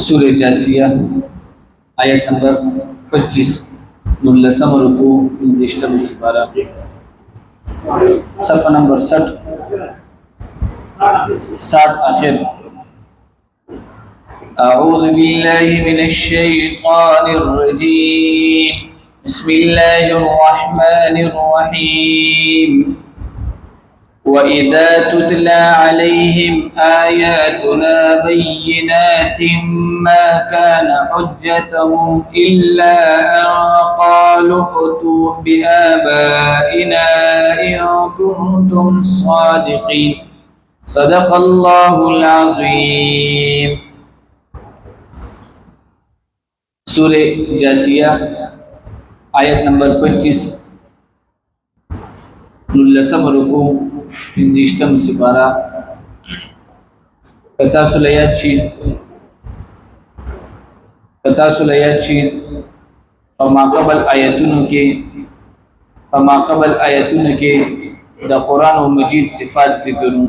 सूर्य जासिया आयत नंबर 25 मुल्लसम रुकू इंजिश्तम सिपारा सफ़ा नंबर 60 आखिर أعوذ بالله من الشيطان الرجيم بسم الله الرحمن الرحيم وإذا تتلى عليهم آياتنا بينات ما كان حجتهم إلا أن قالوا ائتوا بآبائنا إن كنتم صادقين صدق الله العظيم सूर्य जासिया आयत नंबर 25 मुल्लसम रुकू इंजिश्तम सिपारा कथा सुलयाची फमाकबल आयतुन के द कुरान व मजीद सिफात जिक्रू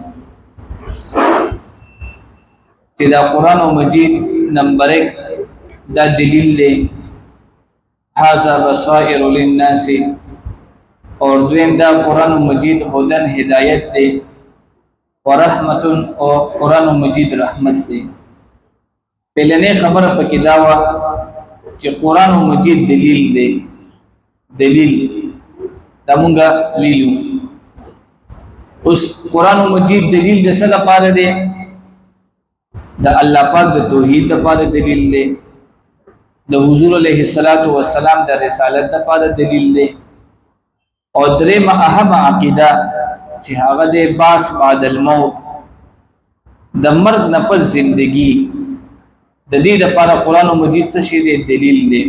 कि द कुरान व मजीद नंबर 1 दा दलील ले हाजा बसाइर लिन्नास और दुएम दा कुरान मजीद हुदन हिदायत दे व रहमतुन और कुरान मजीद रहमत दे। पहले ने खबर पकी दावा कि कुरान मजीद दलील दे दलील दमुंगा वीलू उस कुरान मजीद दलील दे सदा पारे दे दा अल्लाह पाक द तौहीद द पारे दलील दे द हुजूर अलैहिस्सलातु वस्सलाम द रिसालत द पारे दलील दे और द्रेम अहम अकीदा कि हागा दे बास बादल मौत द मर्ग नपस जिंदगी द दी द पारा कुरान मजीद से शीदे दलील they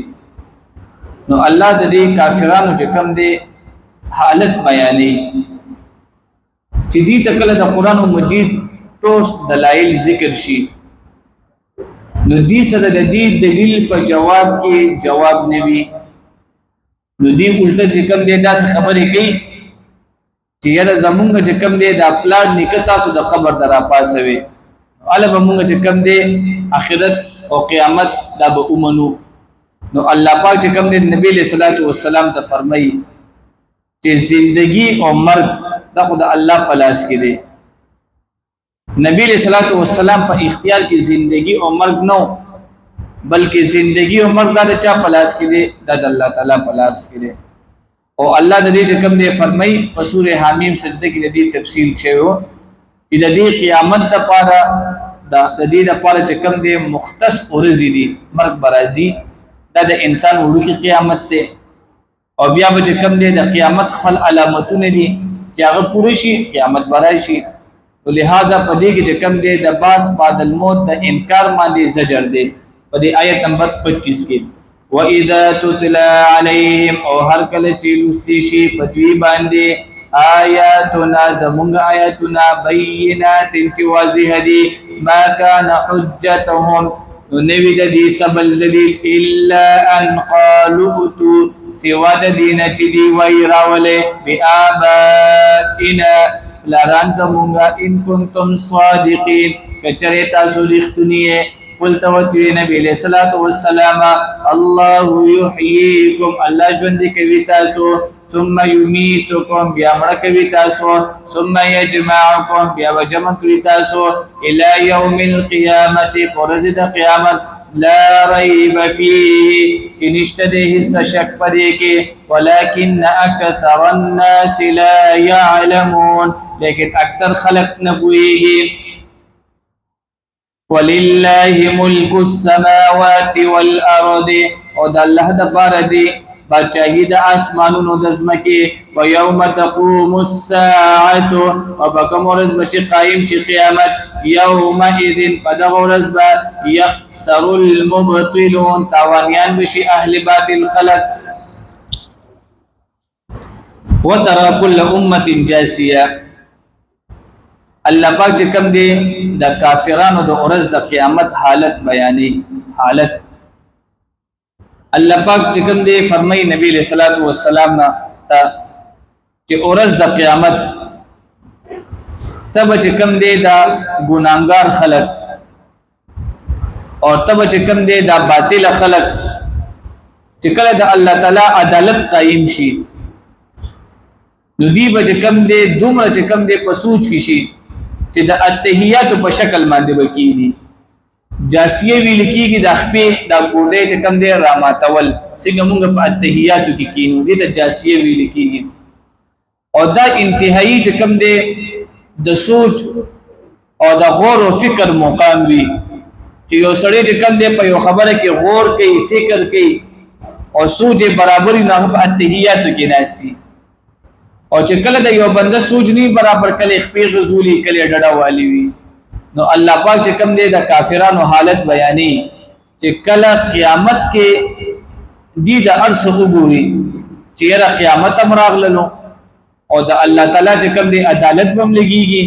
know Allah the they काफिरानो जकम दे हालत बयानी चिदी तकल द कुरान मजीद तोस दलाइल जिक्र शी नो दी सदा द दी दलील पर जवाब के जवाब नबी नुदी उल्टा जिकम दे दा से खबर है कई कि यार जमुंगा जिकम दे दा प्लान निकता सु द कब्र दरा पासवे अल बमुंगा जिकम दे आखिरत और क़यामत दा ब उमनु नो अल्लाह पाक जिकम दे नबी सल्लल्लाहु अलैहि वसल्लम ता फरमाई कि जिंदगी और मर्ग दा खुद अल्लाह पलास के दे नबी सल्लल्लाहु अलैहि वसल्लम पर इख्तियार की जिंदगी और मर्ग नो बल्कि जिंदगी और मर्द दा चा पलास के दे दद अल्लाह ताला पलास के दे और अल्लाह नदी जकम दे फरमाई सूरह हामीम सजदे की नदी तफसील शेव कि नदी क़यामत द पारा नदी द पारा जकम दे मुख्तस उर्जी दी मर्ग बराजी द इंसान उड़ू की क़यामत ते और बिया जकम दे द क़यामत खल अलामतुन दी कि अगर पूरी शी क़यामत बराशी तो लिहाजा पदी की जकम दे द बास बादल मौत द इनकार मांदे जजर दे पदी आयत नंबर 25 के वइदा तुतला अलैहिम और हर कल चिलुस्ती शी पदवी बांधे आयातुना जमुंगा आयातुना बय्यिनातिन की वाज़िह दी मा कान हुज्जतहुम नबी दी सबल दलील इल्ला अन क़ालू उतु सिवा दीन चिदी वैरावले बिआबाइना लारान जमुंगा इन कुंतुम सादिकीन कचरे तासु लिख्तुनिये قلت وتوي نبي عليه الصلاة والسلام الله يحييكم الله جندك بتاسو ثم يميتكم بأمرك بتاسو ثم يجمعكم بأجمعك بتاسو إلى يوم القيامة فرزد قيامة لا ريب فيه كنشتده استشك بديك ولكن أكثر الناس لا يعلمون لكن أكثر خلق نبويه ولله ملك السماوات والأرض ود الله د باردي بچاهي د اسمانونو د زمکي ويوم تقوم الساعه وبكم ورز بچ قائم شي قيامت يومئذ بدغرز با يخسر المبطلون توانيان بشي اهل باطل خلق وترى كل امه جاسيه اللہ پاک کم دے دا کافرانو دا عرض دا قیامت حالت بیانی حالت اللہ پاک کم دے فرمائی نبی علیہ الصلوۃ والسلام تا کہ عرض دا قیامت تب چې کم دی دا ګناهګار خلق او تب چې کم دی دا باطل خلق چې کله د الله تعالی عدالت قائم شي نو دی به کم دی دومره چې کم دی په سوچ کې شي چې د اتحیات په شکل باندې وکړي جاسیه ویل کېږي د خپې د ګوډې چې کم دی راماتول څنګه موږ په اتحیاتو کې کینو دي ته جاسیه ویل کېږي او دا انتهایی چې کم دی د سوچ او د غور او فکر مقام وي چې یو سړی چې کم دی په یو خبره کې غور کوي فکر کوي او سوچ برابرۍ نه په اتحیاتو کې ناشتي او چې کله د یو بنده سوچ نه برابر کله خپې غزولي کله ډډه والی وي نو الله پاک چې کم دی د کافرانو حالت بیانې چې کله قیامت کې دی د ارس وګوري چې را قیامت امراغللو او د الله تعالی چې کم دی عدالت بم لګيږي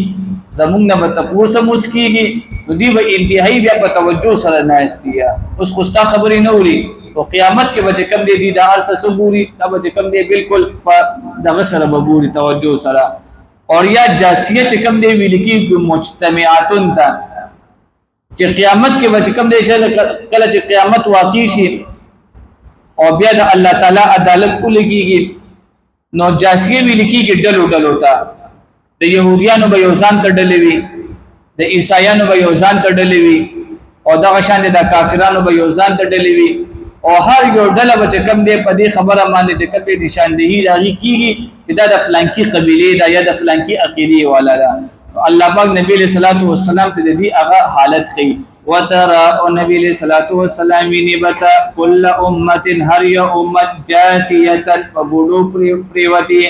زمونږ نه تاسو مسکیږي نو دی به انتهایی بیا په توجه سره نه استیا اوس خوستا خبرې نه وری او قیامت کې به کم دی د ارس وګوري دا به کم دی بالکل دغه سره وګوري توجه سره اور یا جاسیه چې کم دی ویل کی مجتمعاتن تا چې قیامت کې به کم دی کله چې قیامت واقع شي او بیا د الله تعالی عدالت ولګيږي نو جاسیه ویل کیږي ډلو ډلو تا د يهوديانو به یو ځان ته ډلې وي د عیسایانو به یو ځان ته ډلې وي او دغه شان د کافرانو به یو ځان ته ډلې وي او هر یو ډله به کم دی په دې خبره باندې چې کم دی نشاندهی راغی کیږي چې دا د فلانکی قبيله دا یا د فلانکی عقیده والا دا الله پاک نبی له صلوات و سلام ته دې هغه حالت خي وترى النبي له صلوات و سلام نبتا كل امه هر یو امت جاثيه فبدو پریوتی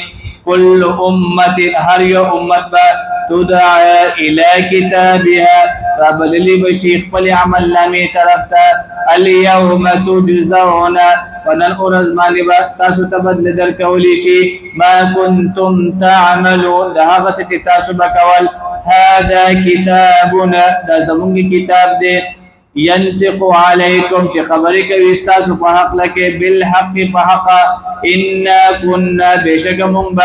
كل امه هر یو امت با تدعى الى كتابها ربللی بشیخ پل عمل نامی طرف تا اليوم تجزون ونن ارز مانی با تاسو تبدل در کولی شي ما کنتم تعملون دا هغه چې تاسو بکول هذا كتابنا دا زمونږ کتاب دی ينطق عليكم چې خبرې کوي تاسو په حق لکه بالحق په حق ان كنا بشک مونږ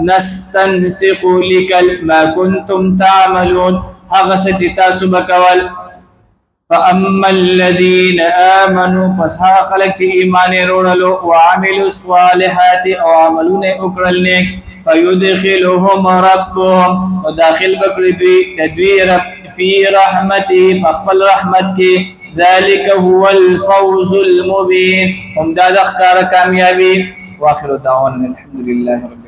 نستنسخ لكل ما كنتم تعملون هغه چې تاسو بکول فاما الذين امنوا پس هغه خلک چې ایمان وروړلو او عملوا الصالحات او عملونه وکړل نیک فيدخلهم ربهم وداخل بکړي دوی رب في رحمته فخبل رحمت کې ذلك هو الفوز المبين هم دا ذکر کامیابی واخر دعوانا الحمد لله رب